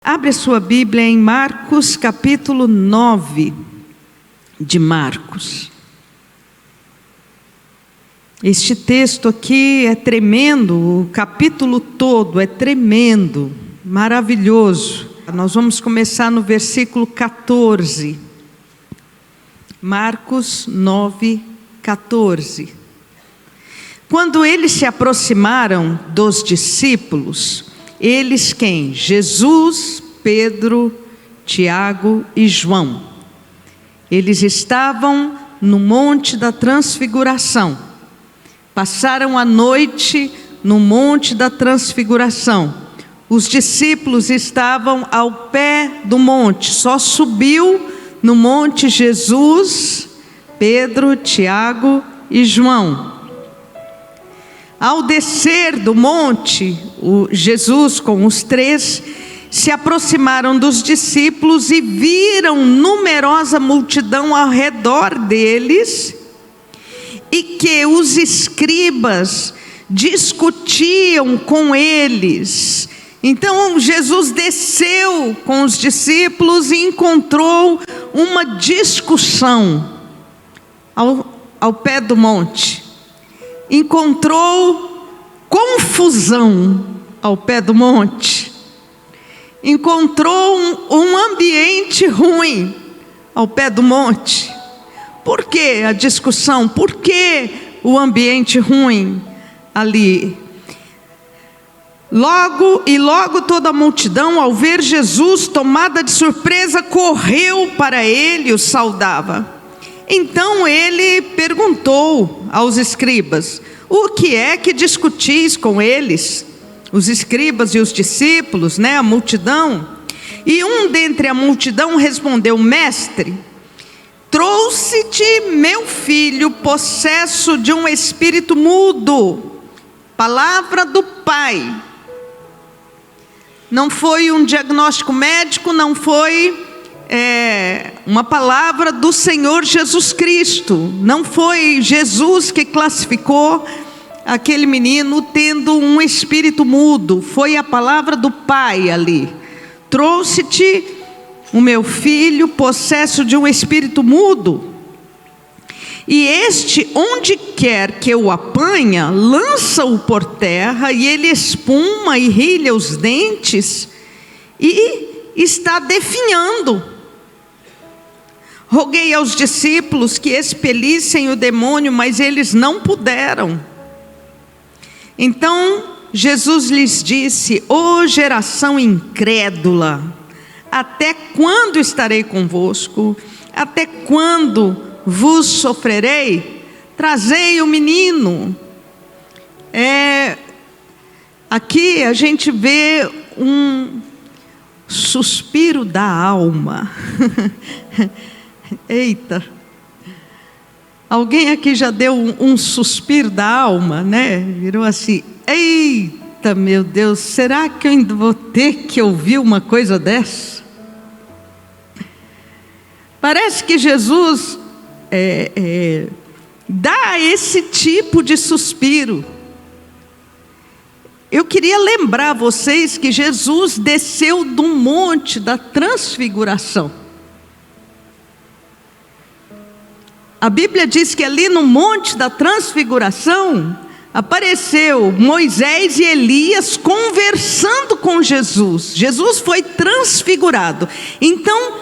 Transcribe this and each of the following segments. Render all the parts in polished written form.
Abre a sua Bíblia em Marcos, capítulo 9 de Marcos. Este texto aqui é tremendo, o capítulo todo é tremendo, maravilhoso. Nós vamos começar no versículo 14. Marcos 9, 14. Quando eles se aproximaram dos discípulos, eles quem? Jesus, Pedro, Tiago e João. Eles estavam no Monte da Transfiguração. Passaram a noite no Monte da Transfiguração. Os discípulos estavam ao pé do monte. Só subiu no monte Jesus, Pedro, Tiago e João. Ao descer do monte, Jesus com os três se aproximaram dos discípulos e viram numerosa multidão ao redor deles, e que os escribas discutiam com eles. Então Jesus desceu com os discípulos e encontrou uma discussão ao pé do monte. Encontrou confusão ao pé do monte. Encontrou um ambiente ruim ao pé do monte. Por que a discussão? Por que o ambiente ruim ali? Logo toda a multidão, ao ver Jesus, tomada de surpresa, correu para ele e o saudava. Então ele perguntou aos escribas: o que é que discutis com eles? Os escribas e os discípulos, a multidão. E um dentre a multidão respondeu: mestre, trouxe-te meu filho possesso de um espírito mudo. Palavra do Pai. Não foi um diagnóstico médico, não foi uma palavra do Senhor Jesus Cristo. Não foi Jesus que classificou aquele menino tendo um espírito mudo. Foi a palavra do Pai ali. Trouxe-te o meu filho possesso de um espírito mudo. E este, onde quer que o apanha, lança-o por terra, e ele espuma e rilha os dentes, e está definhando. Roguei aos discípulos que expelissem o demônio, mas eles não puderam. Então Jesus lhes disse: ó geração incrédula, até quando estarei convosco? Até quando vos sofrerei? Trazei o menino. Aqui a gente vê um suspiro da alma. Eita, alguém aqui já deu um suspiro da alma, Virou assim: eita, meu Deus, será que eu ainda vou ter que ouvir uma coisa dessa? Parece que Jesus dá esse tipo de suspiro. Eu queria lembrar vocês que Jesus desceu do monte da transfiguração. A Bíblia diz que ali no monte da transfiguração apareceu Moisés e Elias conversando com Jesus. Jesus foi transfigurado. Então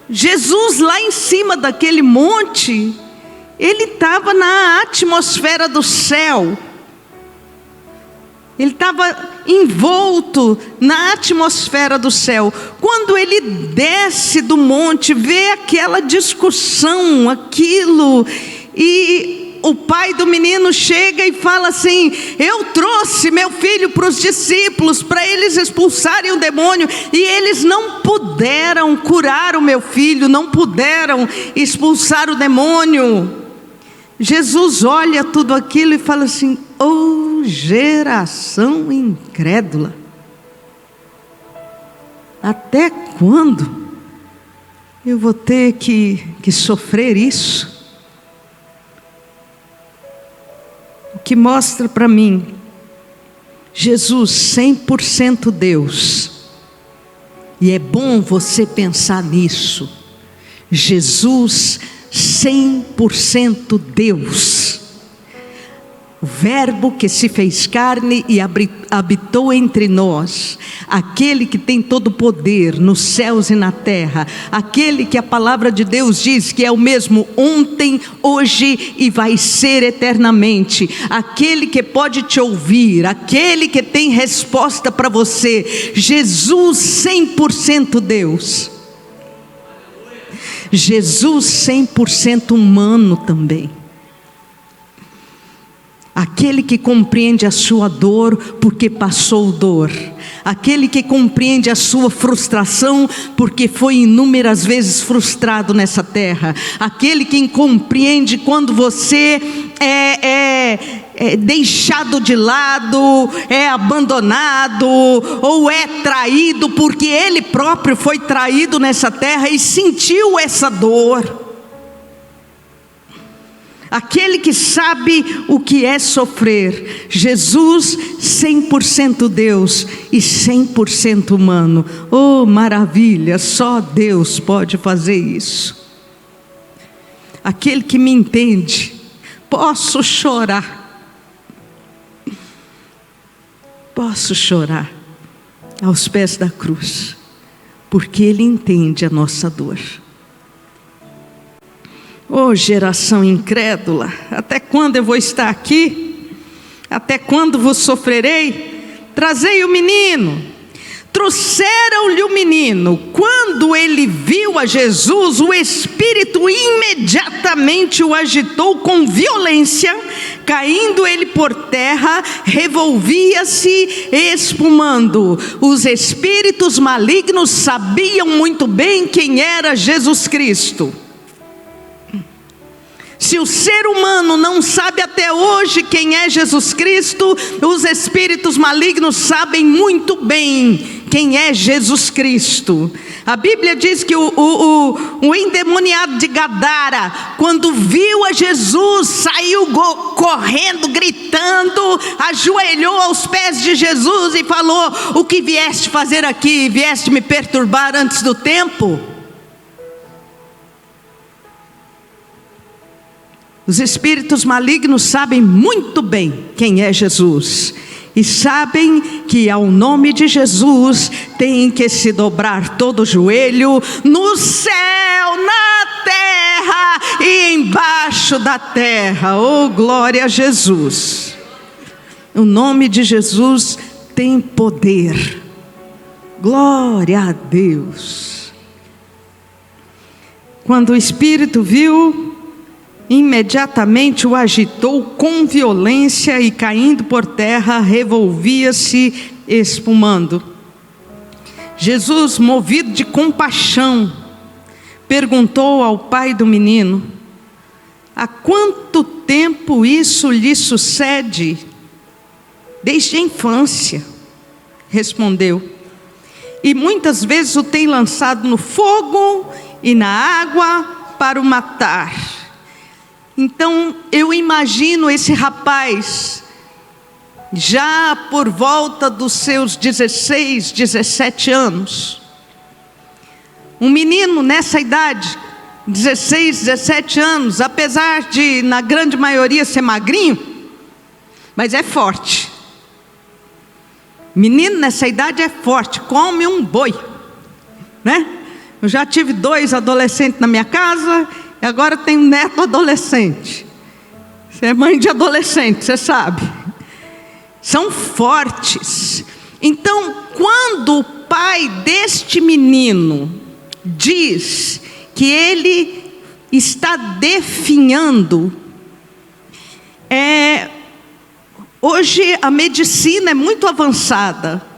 Jesus lá em cima daquele monte, ele estava na atmosfera do céu. Ele estava envolto na atmosfera do céu. Quando ele desce do monte, vê aquela discussão, aquilo, e o pai do menino chega e fala assim: eu trouxe meu filho para os discípulos, para eles expulsarem o demônio, e eles não puderam curar o meu filho, não puderam expulsar o demônio. Jesus olha tudo aquilo e fala assim: ó geração incrédula, até quando eu vou ter que sofrer isso? O que mostra para mim Jesus 100% Deus, E é bom você pensar nisso. Jesus 100% Deus, o Verbo que se fez carne e habitou entre nós, aquele que tem todo o poder nos céus e na terra, aquele que a palavra de Deus diz que é o mesmo ontem, hoje e vai ser eternamente, aquele que pode te ouvir, aquele que tem resposta para você. Jesus 100% Deus, Jesus 100% humano também, aquele que compreende a sua dor porque passou dor, aquele que compreende a sua frustração porque foi inúmeras vezes frustrado nessa terra, aquele que compreende quando você é deixado de lado, é abandonado ou é traído, porque ele próprio foi traído nessa terra e sentiu essa dor. Aquele que sabe o que é sofrer. Jesus 100% Deus e 100% humano. Oh, maravilha, só Deus pode fazer isso. Aquele que me entende. Posso chorar aos pés da cruz, porque Ele entende a nossa dor. Oh, geração incrédula, até quando eu vou estar aqui? Até quando vos sofrerei? Trazei o menino. Trouxeram-lhe o menino. Quando ele viu a Jesus, o Espírito imediatamente o agitou com violência. Caindo ele por terra, revolvia-se espumando. Os espíritos malignos sabiam muito bem quem era Jesus Cristo. Se o ser humano não sabe até hoje quem é Jesus Cristo, os espíritos malignos sabem muito bem quem é Jesus Cristo. A Bíblia diz que o endemoniado de Gadara, quando viu a Jesus, saiu correndo, gritando, ajoelhou aos pés de Jesus e falou: o que vieste fazer aqui? Vieste me perturbar antes do tempo? Os espíritos malignos sabem muito bem quem é Jesus. E sabem que ao nome de Jesus tem que se dobrar todo o joelho, no céu, na terra e embaixo da terra. Oh, glória a Jesus. O nome de Jesus tem poder. Glória a Deus. Quando o Espírito viu, imediatamente o agitou com violência e, caindo por terra, revolvia-se espumando. Jesus, movido de compaixão, perguntou ao pai do menino: há quanto tempo isso lhe sucede? Desde a infância, respondeu. E muitas vezes o tem lançado no fogo e na água para o matar. Então eu imagino esse rapaz, já por volta dos seus 16, 17 anos. Um menino nessa idade, 16, 17 anos, apesar de na grande maioria ser magrinho, mas é forte. Menino nessa idade é forte, come um boi, né? Eu já tive 2 adolescentes na minha casa. E agora tem um neto adolescente. Você é mãe de adolescente, você sabe. São fortes. Então, quando o pai deste menino diz que ele está definhando, hoje a medicina é muito avançada.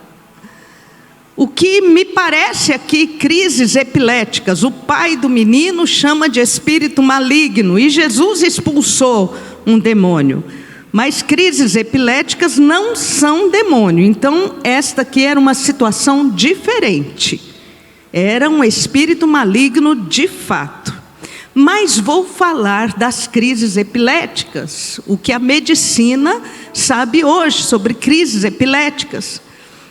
O que me parece aqui, crises epiléticas. O pai do menino chama de espírito maligno, e Jesus expulsou um demônio. Mas crises epiléticas não são demônio. Então esta aqui era uma situação diferente. Era um espírito maligno de fato. Mas vou falar das crises epiléticas, o que a medicina sabe hoje sobre crises epiléticas.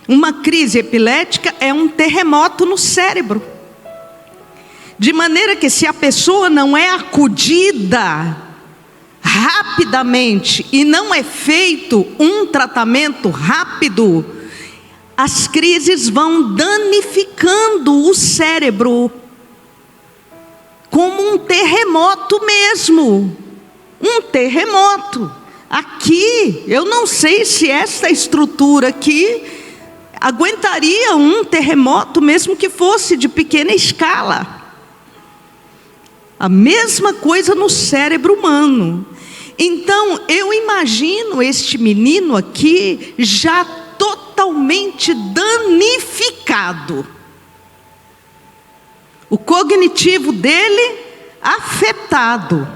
Uma crise epilética é um terremoto no cérebro. De maneira que, se a pessoa não é acudida rapidamente e não é feito um tratamento rápido, as crises vão danificando o cérebro, como um terremoto mesmo. Um terremoto. Aqui, eu não sei se esta estrutura aqui aguentaria um terremoto, mesmo que fosse de pequena escala. A mesma coisa no cérebro humano. Então, eu imagino este menino aqui já totalmente danificado. O cognitivo dele afetado.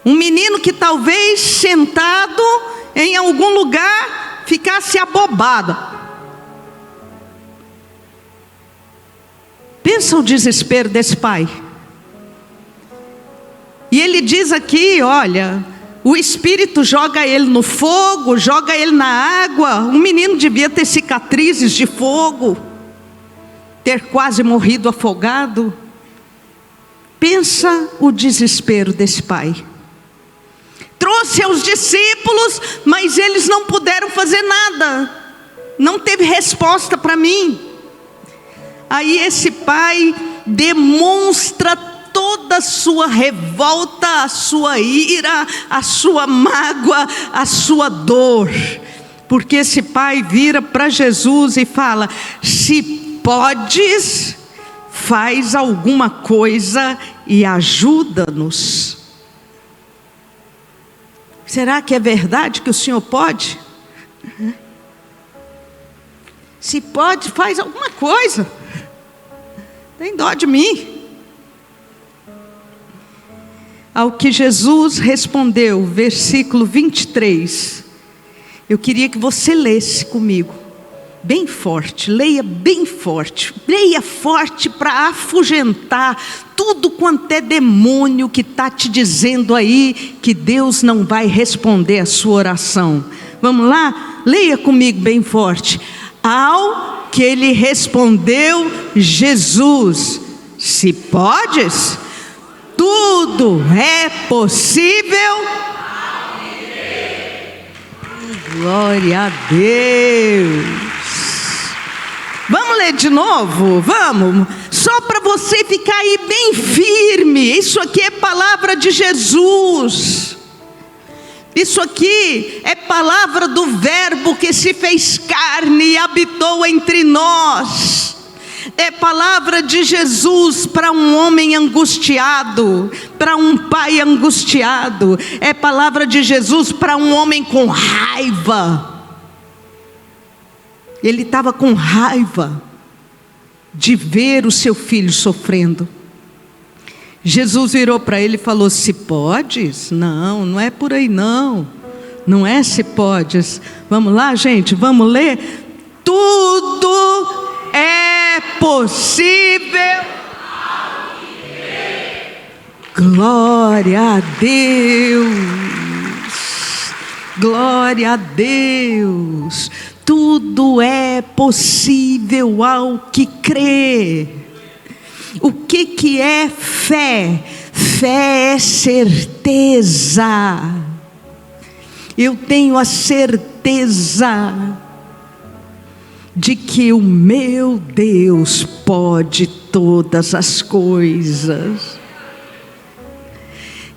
Um menino que talvez sentado em algum lugar ficasse abobado. Pensa o desespero desse pai. E ele diz aqui, olha, o espírito joga ele no fogo, joga ele na água. O menino devia ter cicatrizes de fogo, ter quase morrido afogado. Pensa o desespero desse pai. Trouxe aos discípulos, mas eles não puderam fazer nada. Não teve resposta para mim. Aí esse pai demonstra toda a sua revolta, a sua ira, a sua mágoa, a sua dor. Porque esse pai vira para Jesus e fala: se podes, faz alguma coisa e ajuda-nos. Será que é verdade que o Senhor pode? Se pode, faz alguma coisa. Tem dó de mim. Ao que Jesus respondeu, versículo 23. Eu queria que você lesse comigo, bem forte, leia bem forte. Leia forte para afugentar tudo quanto é demônio que está te dizendo aí que Deus não vai responder a sua oração. Vamos lá? Leia comigo bem forte. Ao que ele respondeu Jesus: se podes, tudo é possível. Glória a Deus. Vamos ler de novo? Vamos. Só para você ficar aí bem firme. Isso aqui é palavra de Jesus. Isso aqui é palavra do Verbo que se fez carne e habitou entre nós. É palavra de Jesus para um homem angustiado, para um pai angustiado. É palavra de Jesus para um homem com raiva. Ele estava com raiva de ver o seu filho sofrendo. Jesus virou para ele e falou: se podes? Não, não é por aí não. Não é se podes. Vamos lá, gente, vamos ler. Tudo é possível. Glória a Deus. Glória a Deus. Tudo é possível ao que crê. O que é fé? Fé é certeza. Eu tenho a certeza de que o meu Deus pode todas as coisas.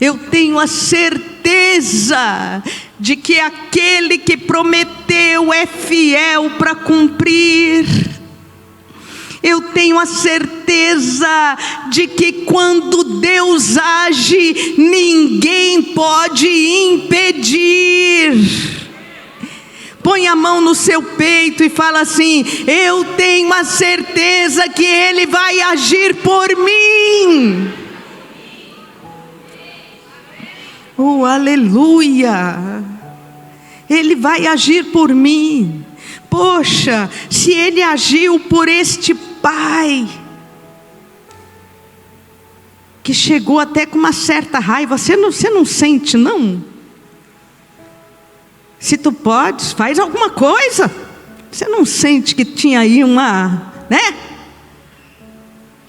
Eu tenho a certeza de que aquele que prometeu é fiel para cumprir. Eu tenho a certeza de que quando Deus age, ninguém pode impedir. Põe a mão no seu peito e fala assim: eu tenho a certeza que Ele vai agir por mim. Oh, aleluia! Ele vai agir por mim. Poxa, se Ele agiu por este pai, que chegou até com uma certa raiva, você não sente não? Se tu podes, faz alguma coisa. Você não sente que tinha aí uma, né?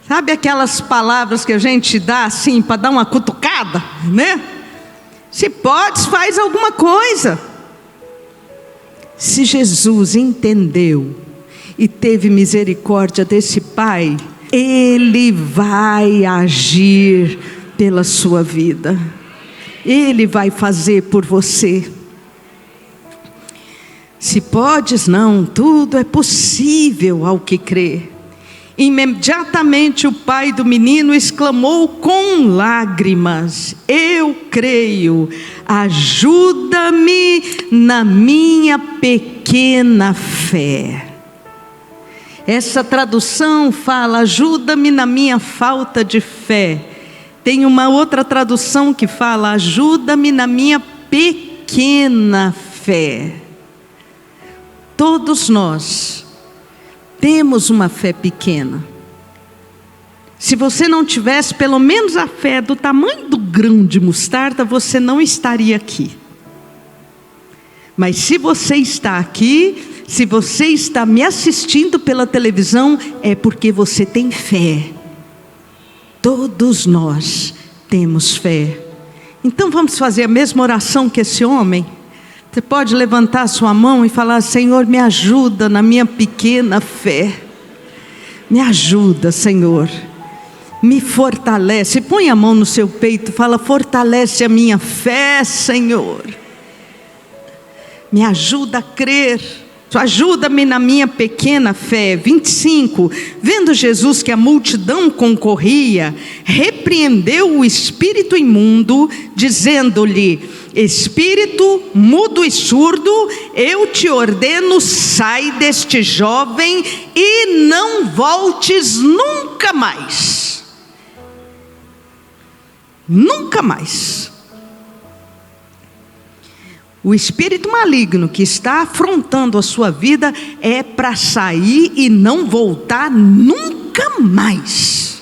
Sabe aquelas palavras que a gente dá assim para dar uma cutucada, né? Se podes, faz alguma coisa. Se Jesus entendeu e teve misericórdia desse pai, Ele vai agir pela sua vida. Ele vai fazer por você. Se podes, não, tudo é possível ao que crê. Imediatamente o pai do menino exclamou com lágrimas: eu creio, ajuda-me na minha pequena fé. Essa tradução fala: ajuda-me na minha falta de fé. Tem uma outra tradução que fala: ajuda-me na minha pequena fé. Todos nós temos uma fé pequena. Se você não tivesse pelo menos a fé do tamanho do grão de mostarda, você não estaria aqui. Mas se você está aqui, se você está me assistindo pela televisão, é porque você tem fé. Todos nós temos fé. Então vamos fazer a mesma oração que esse homem? Você pode levantar sua mão e falar: Senhor, me ajuda na minha pequena fé. Me ajuda, Senhor. Me fortalece. Põe a mão no seu peito e fala: fortalece a minha fé, Senhor. Me ajuda a crer. Ajuda-me na minha pequena fé. 25. Vendo Jesus que a multidão concorria, repreendeu o espírito imundo, dizendo-lhe: espírito mudo e surdo, eu te ordeno, sai deste jovem e não voltes nunca mais. Nunca mais. O espírito maligno que está afrontando a sua vida é para sair e não voltar nunca mais.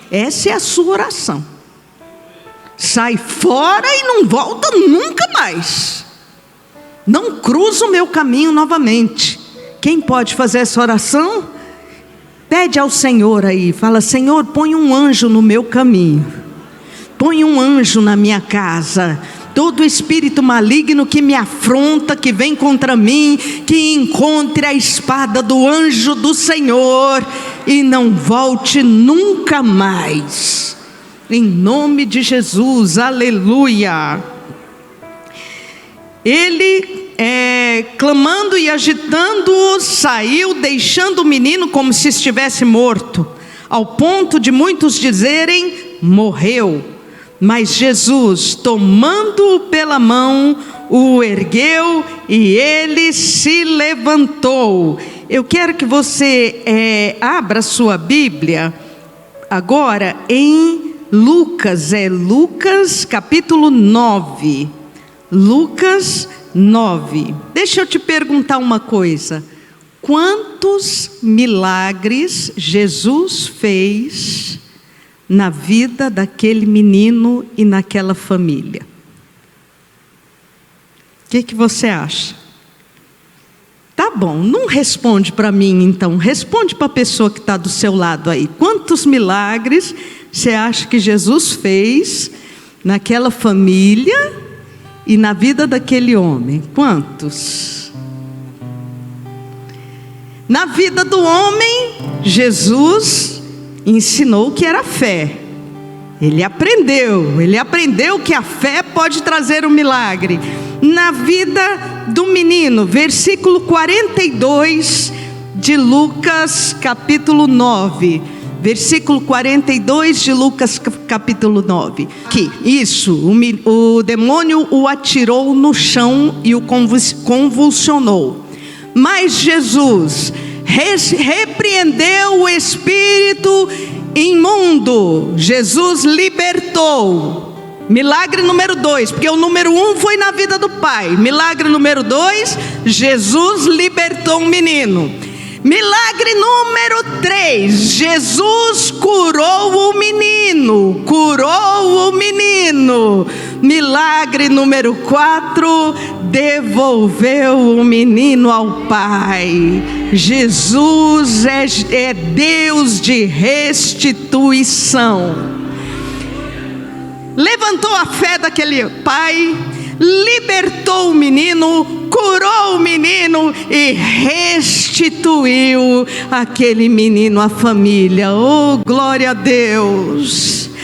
Essa é a sua oração. Sai fora e não volta nunca mais. Não cruza o meu caminho novamente. Quem pode fazer essa oração? Pede ao Senhor aí, fala: Senhor, põe um anjo no meu caminho. Põe um anjo na minha casa. Todo espírito maligno que me afronta, que vem contra mim, que encontre a espada do anjo do Senhor e não volte nunca mais. Em nome de Jesus, aleluia. Ele, clamando e agitando, saiu, deixando o menino como se estivesse morto, ao ponto de muitos dizerem: morreu. Mas Jesus, tomando-o pela mão, o ergueu e ele se levantou. Eu quero que você abra sua Bíblia agora em Lucas, Lucas capítulo 9. Lucas 9. Deixa eu te perguntar uma coisa. Quantos milagres Jesus fez na vida daquele menino e naquela família? O que você acha? Tá bom, não responde para mim então, responde para a pessoa que está do seu lado aí. Quantos milagres você acha que Jesus fez naquela família e na vida daquele homem? Quantos? Na vida do homem, Jesus ensinou o que era fé. Ele aprendeu que a fé pode trazer um milagre. Na vida do menino, versículo 42 de Lucas capítulo 9. Versículo 42 de Lucas capítulo 9. Que isso, o demônio o atirou no chão e o convulsionou. Mas Jesus repreendeu o espírito imundo. Jesus libertou. Milagre número 2, porque o número 1 foi na vida do pai. Milagre número 2, Jesus libertou um menino. Milagre número 3, Jesus curou o menino. Milagre número 4, devolveu o menino ao pai. Jesus é Deus de restituição. Levantou a fé daquele pai, libertou o menino, curou o menino e restituiu aquele menino à família. Oh, glória a Deus!